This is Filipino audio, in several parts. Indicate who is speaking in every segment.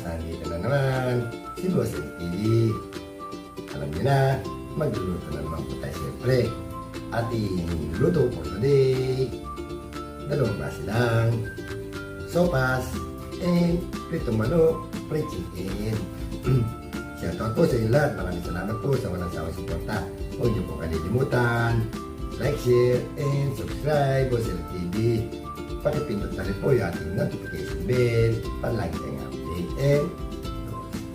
Speaker 1: nandito na naman si Boss TV. Alam niyo na, magluluto na naman po tayo siyempre. Ating luto for today. Dalawang klase lang. Sopas and pritong manok, fried chicken. Shoutout po sa inyo lahat. Maraming salamat po sa walang sawang suporta. Huwag niyo po kalilimutan. Like, share, and subscribe Boss TV. Pakipindot na rin po yung ating notification bell para lagi tayong update and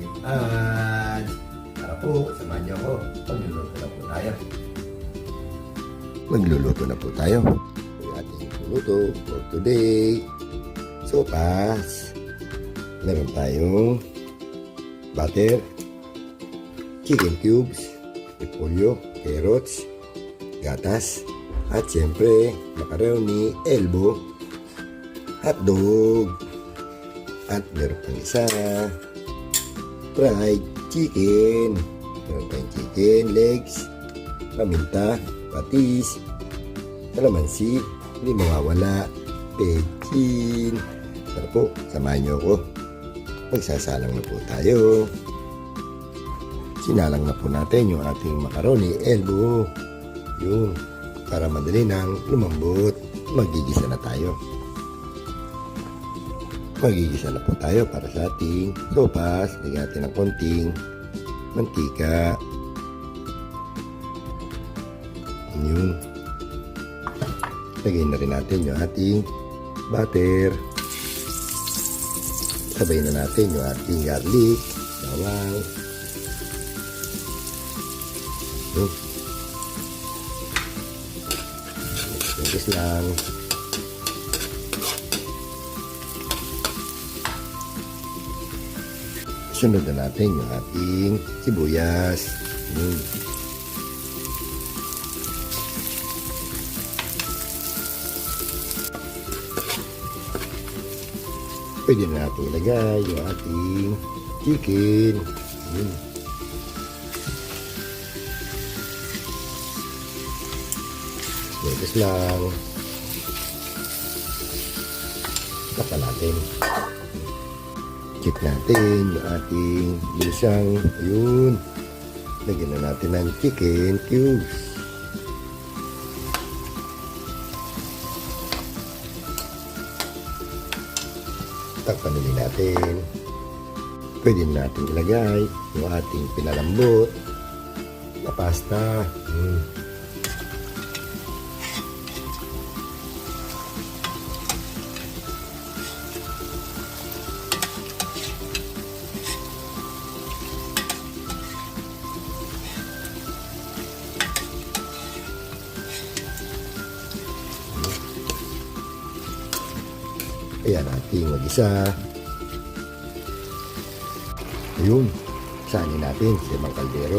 Speaker 1: skip ads. Tara po, samahan niyo ako. Magluluto na po tayo. Magluluto na po tayo. Yung ating luto for today. Sopas. Meron tayong butter, chicken cubes, repolyo, carrots, gatas, at siyempre macaroni, elbow, hotdog, at meron pang isa, fried chicken, meron tayong chicken legs, paminta, patis, kalamansi, hindi mawawala, pechin. Tara po, samahan niyo ako. Magsasalang na po tayo. Sinalang na po natin yung ating macaroni, elbow. Yun, para madali nang lumambot. Magigisa na tayo. Magigisa na po tayo para sa ating sopas. Lagyan natin ng konting mantika. Yun. Lagyan na rin natin yung ating butter. Sabay na natin yung ating garlic, bawang. Yun. Tingis lang. Sunod na natin yung ating sibuyas. Yun. Pwede na natin ilagay yung ating chicken. Yun. Tingis lang. Kapa natin. Check natin yung ating lusang. Yun. Lagyan na natin ng chicken cubes. Takpan ulit natin. Pwede natin ilagay yung ating pinalambot na pasta. Ayan natin mag-isa. Ayun. Saanin natin sa ibang kaldero.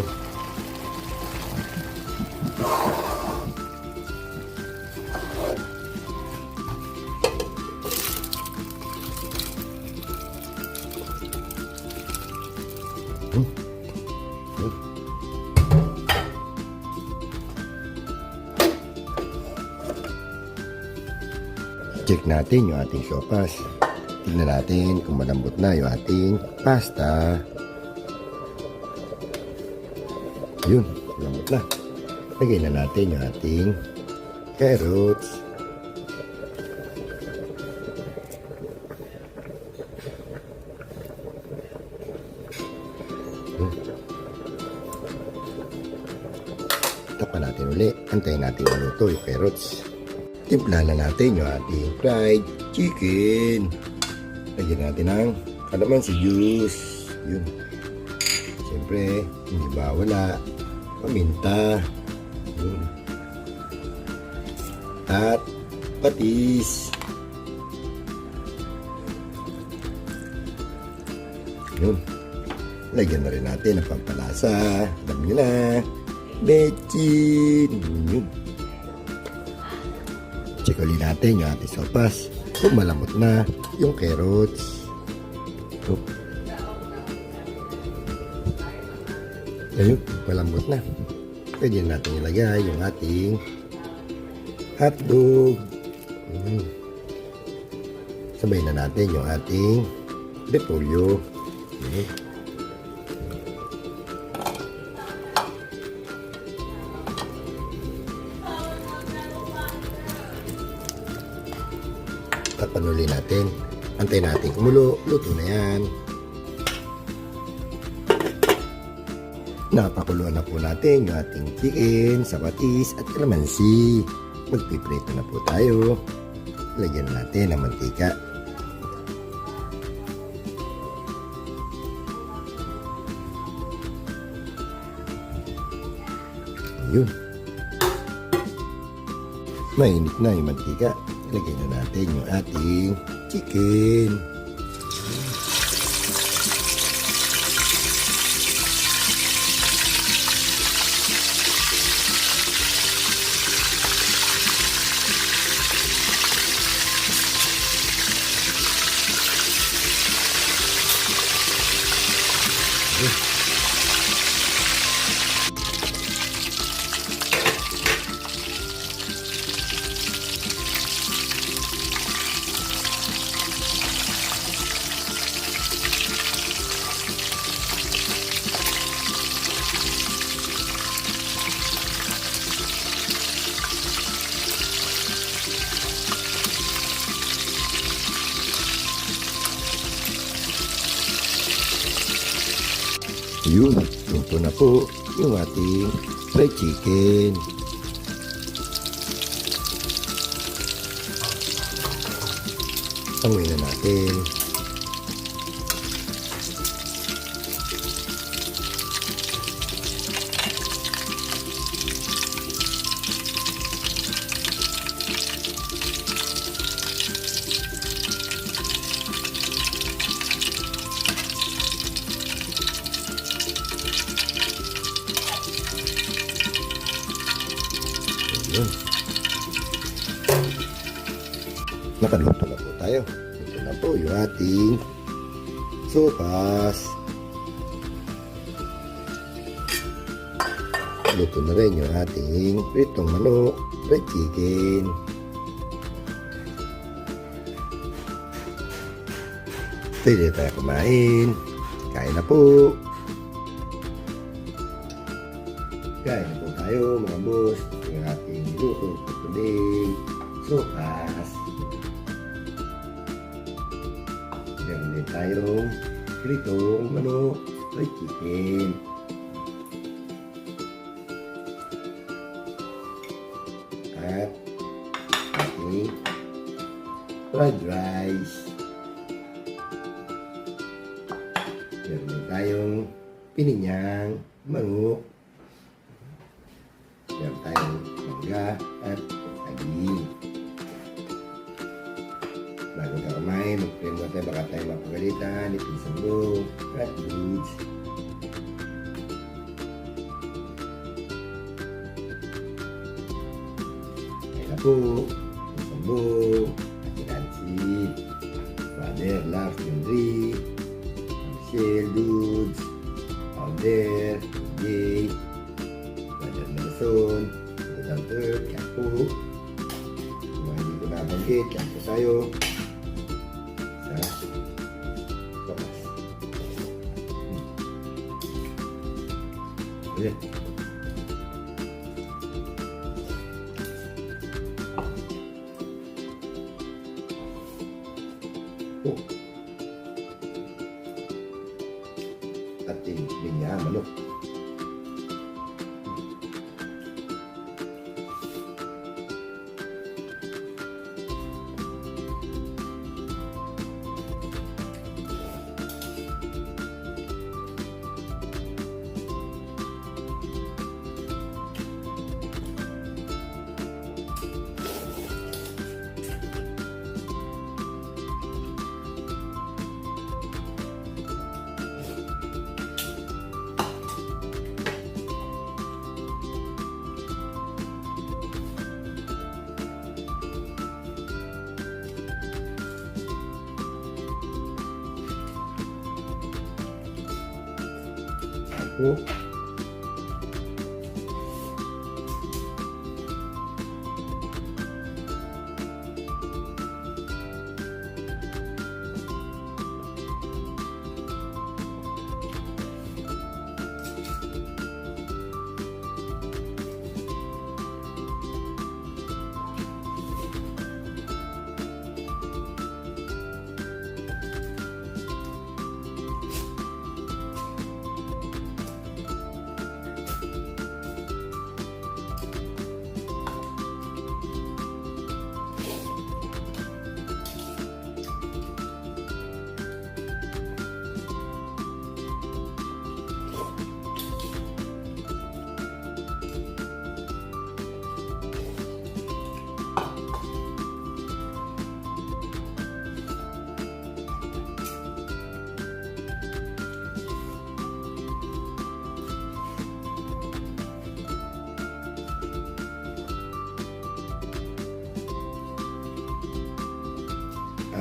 Speaker 1: Check natin yung ating sopas. Tignan natin kung malambot na yung ating pasta. Yun, malambot na. Lagyan na natin yung ating carrots. Tapan natin ulit. Antayin natin maluto yung carrots. Timpla na natin yung ating fried chicken. Lagyan natin ng kalamansi juice. Yun. Siyempre, hindi bawala. Paminta. Yun. At patis. Yun. Lagyan na rin natin ang pampalasa. Alam nyo na. Bechin. Yun. Check ulit natin yung ating sopas. Kung malambot na yung carrots. Ayun, malambot na. Pwede natin ilagay yung ating hotdog. Sabay na natin yung ating repolyo. Okay. Takpan uli natin. Antayin natin kumulo. Luto na yan. Napakuluan na po natin yung ating chicken, sapatis at kalamansi. Magpiprito na po tayo. Lagyan natin ng mantika. Yun. Mainit na yung mantika. Ilagay na natin yung ating chicken. Yun, luto na po yung ating fried chicken. Panguin na natin. Yun. Nakaluto na po tayo. Ito na po yung ating sopas. Luto na rin yung ating pritong manok, fried chicken. Pwede tayo kumain. Kain na po. Kain na po tayo mga boss. Yung ating luto for today. Sopas. Meron din tayong pritong manok, fried chicken. At ating fried rice. Meron din tayong pininyang manok. Meron tayong mangga at saging. Bago tayo kumain, mag-prendo tayo, baka tayo mapagalitan, ipisang mo, at goods. Kaya na po, ipisang mo, at Nancy, Father, Love, Henry, Michelle, Dudes, Alder, Jay, Brother Nelson, Brother Earth, kaya po. Kung mga hindi ko nabanggit, kaya po tayo. Ulit. Oh. Ating linya manok. Ako.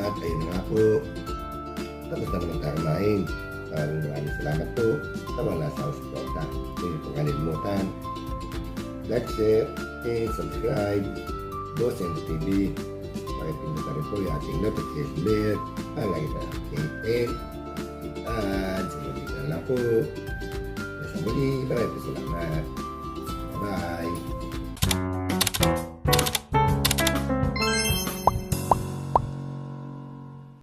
Speaker 1: At ayun na nga po, tapos na naman tayo kumain. Maraming salamat po sa wala sa suporta. Hindi po kalimutan. Like, share, and subscribe. Boss and TV. Pakipindot na rin po yung ating notification bell. Ang lagi na update and ads. Sumunod na lang po. Sa muli, maraming salamat. Bye!